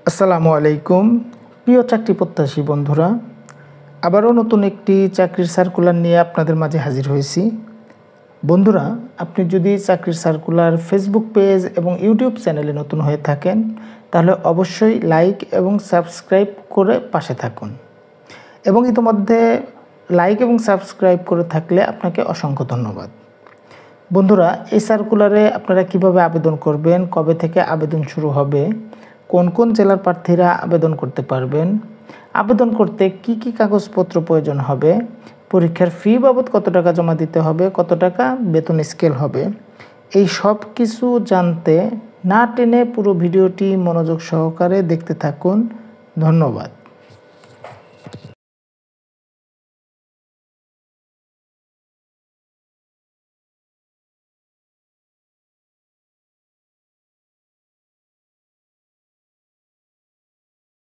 আসসালামু আলাইকুম প্রিয় চাকরি প্রত্যাশী বন্ধুরা, আবারও নতুন একটি চাকরির সার্কুলার নিয়ে আপনাদের মাঝে হাজির হয়েছি। বন্ধুরা, আপনি যদি চাকরির সার্কুলার ফেসবুক পেজ এবং ইউটিউব চ্যানেলে নতুন হয়ে থাকেন তাহলে অবশ্যই লাইক এবং সাবস্ক্রাইব করে পাশে থাকুন, এবং ইতিমধ্যে লাইক এবং সাবস্ক্রাইব করে থাকলে আপনাকে অসংখ্য ধন্যবাদ। বন্ধুরা, এই সার্কুলারে আপনারা কিভাবে আবেদন করবেন, কবে থেকে আবেদন শুরু হবে, কোন কোন জেলার প্রার্থীরা আবেদন করতে পারবেন, আবেদন করতে কি কি কাগজপত্র প্রয়োজন হবে, পরীক্ষার ফি বাবদ কত টাকা জমা দিতে হবে, কত টাকা বেতন স্কেল হবে, এই সব কিছু জানতে না টেনে পুরো ভিডিওটি মনোযোগ সহকারে দেখতে থাকুন। ধন্যবাদ।